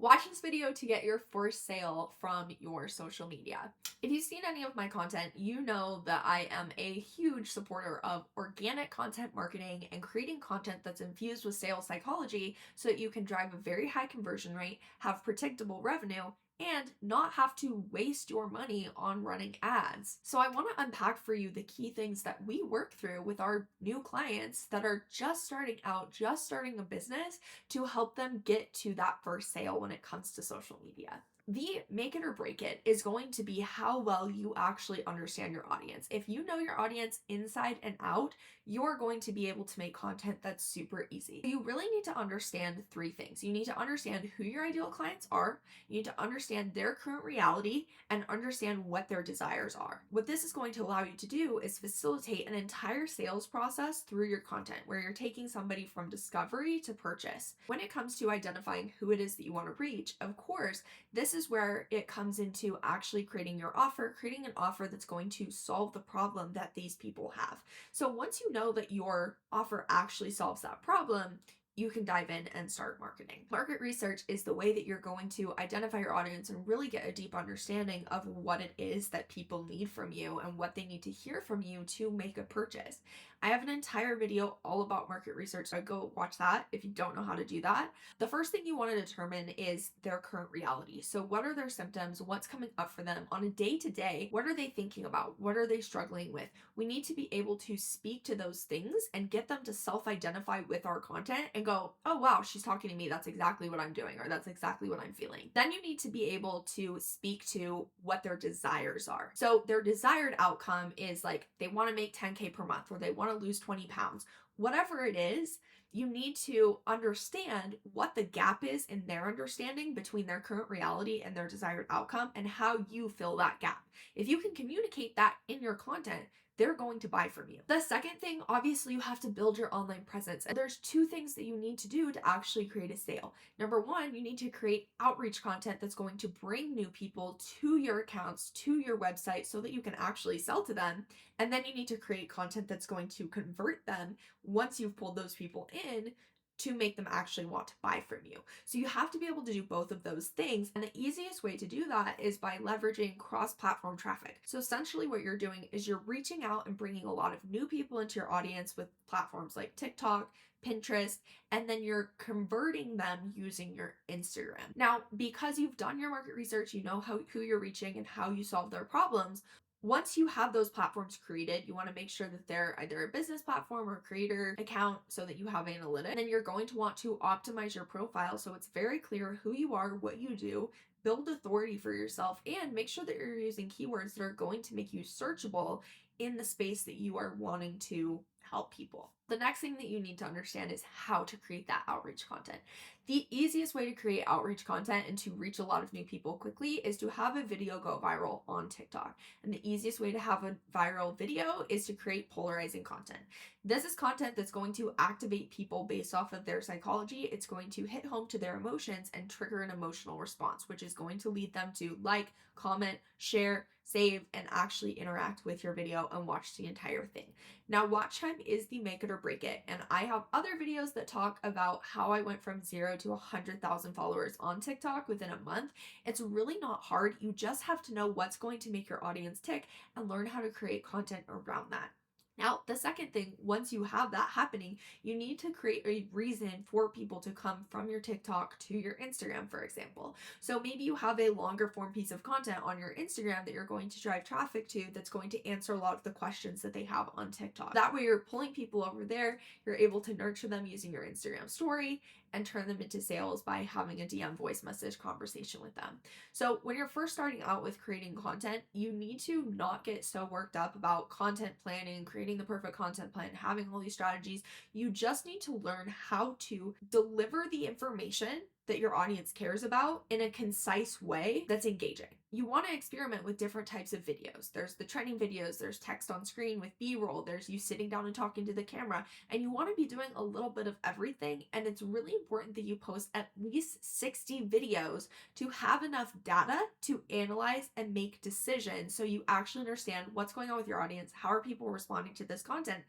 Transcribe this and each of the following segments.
Watch this video to get your first sale from your social media. If you've seen any of my content, you know that I am a huge supporter of organic content marketing and creating content that's infused with sales psychology so that you can drive a very high conversion rate, have predictable revenue, and not have to waste your money on running ads. So I want to unpack for you the key things that we work through with our new clients that are just starting out, just starting a business, to help them get to that first sale when it comes to social media. The make it or break it is going to be how well you actually understand your audience. If you know your audience inside and out, you're going to be able to make content that's super easy. You really need to understand three things. You need to understand who your ideal clients are, you need to understand their current reality, and understand what their desires are. What this is going to allow you to do is facilitate an entire sales process through your content, where you're taking somebody from discovery to purchase. When it comes to identifying who it is that you want to reach, of course, this is where it comes into actually creating your offer, creating an offer that's going to solve the problem that these people have. So once you know that your offer actually solves that problem, you can dive in and start marketing. Market research is the way that you're going to identify your audience and really get a deep understanding of what it is that people need from you and what they need to hear from you to make a purchase. I have an entire video all about market research, so go watch that if you don't know how to do that. The first thing you want to determine is their current reality. So what are their symptoms? What's coming up for them on a day-to-day? What are they thinking about? What are they struggling with? We need to be able to speak to those things and get them to self-identify with our content and go, oh wow, she's talking to me. That's exactly what I'm doing, or that's exactly what I'm feeling. Then you need to be able to speak to what their desires are. So their desired outcome is like they want to make 10K per month, or they want to lose 20 pounds. Whatever it is, you need to understand what the gap is in their understanding between their current reality and their desired outcome and how you fill that gap. If you can communicate that in your content, they're going to buy from you. The second thing, obviously, you have to build your online presence. And there's two things that you need to do to actually create a sale. Number one, you need to create outreach content that's going to bring new people to your accounts, to your website, so that you can actually sell to them. And then you need to create content that's going to convert them once you've pulled those people in to make them actually want to buy from you. So you have to be able to do both of those things. And the easiest way to do that is by leveraging cross-platform traffic. So essentially what you're doing is you're reaching out and bringing a lot of new people into your audience with platforms like TikTok, Pinterest, and then you're converting them using your Instagram. Now, because you've done your market research, you know who you're reaching and how you solve their problems. Once you have those platforms created, you want to make sure that they're either a business platform or creator account so that you have analytics. And then you're going to want to optimize your profile so it's very clear who you are, what you do, build authority for yourself, and make sure that you're using keywords that are going to make you searchable in the space that you are wanting to help people. The next thing that you need to understand is how to create that outreach content. The easiest way to create outreach content and to reach a lot of new people quickly is to have a video go viral on TikTok. And the easiest way to have a viral video is to create polarizing content. This is content that's going to activate people based off of their psychology. It's going to hit home to their emotions and trigger an emotional response, which is going to lead them to like, comment, share, save, and actually interact with your video and watch the entire thing. Now, watch time is the make it or break it. And I have other videos that talk about how I went from 0 to 100,000 followers on TikTok within a month. It's really not hard. You just have to know what's going to make your audience tick and learn how to create content around that. Now, the second thing, once you have that happening, you need to create a reason for people to come from your TikTok to your Instagram, for example. So maybe you have a longer form piece of content on your Instagram that you're going to drive traffic to that's going to answer a lot of the questions that they have on TikTok. That way you're pulling people over there, you're able to nurture them using your Instagram story and turn them into sales by having a DM voice message conversation with them. So when you're first starting out with creating content, you need to not get so worked up about content planning, creating the perfect content plan, having all these strategies. You just need to learn how to deliver the information that your audience cares about in a concise way that's engaging. You want to experiment with different types of videos. There's the trending videos, there's text on screen with B-roll, there's you sitting down and talking to the camera, and you want to be doing a little bit of everything. And it's really important that you post at least 60 videos to have enough data to analyze and make decisions so you actually understand what's going on with your audience, how are people responding to this content,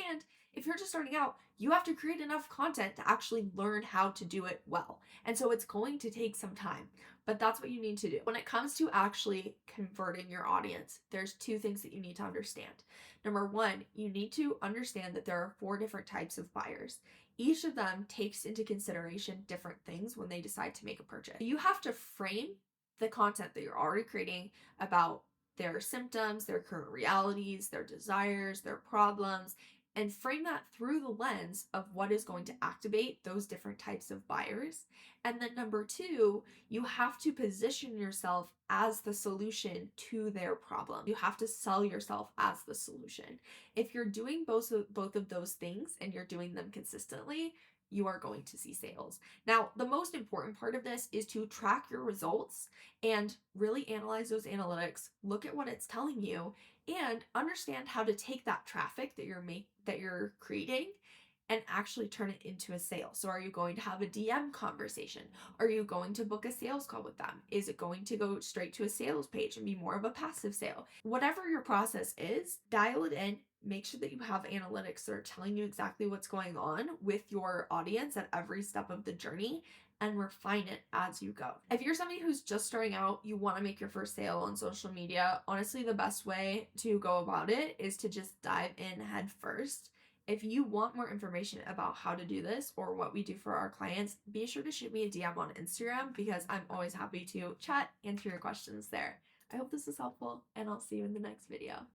and If you're just starting out, you have to create enough content to actually learn how to do it well. And so it's going to take some time, but that's what you need to do. When it comes to actually converting your audience, there's two things that you need to understand. Number one, you need to understand that there are 4 different types of buyers. Each of them takes into consideration different things when they decide to make a purchase. You have to frame the content that you're already creating about their symptoms, their current realities, their desires, their problems, and frame that through the lens of what is going to activate those different types of buyers. And then number 2, you have to position yourself as the solution to their problem. You have to sell yourself as the solution. If you're doing both of those things and you're doing them consistently, you are going to see sales. Now, the most important part of this is to track your results and really analyze those analytics, look at what it's telling you, and understand how to take that traffic that you're creating and actually turn it into a sale. So are you going to have a DM conversation? Are you going to book a sales call with them? Is it going to go straight to a sales page and be more of a passive sale? Whatever your process is, dial it in. Make sure that you have analytics that are telling you exactly what's going on with your audience at every step of the journey, and refine it as you go. If you're somebody who's just starting out, you want to make your first sale on social media, honestly, the best way to go about it is to just dive in head first. If you want more information about how to do this or what we do for our clients, be sure to shoot me a DM on Instagram because I'm always happy to chat, answer your questions there. I hope this is helpful, and I'll see you in the next video.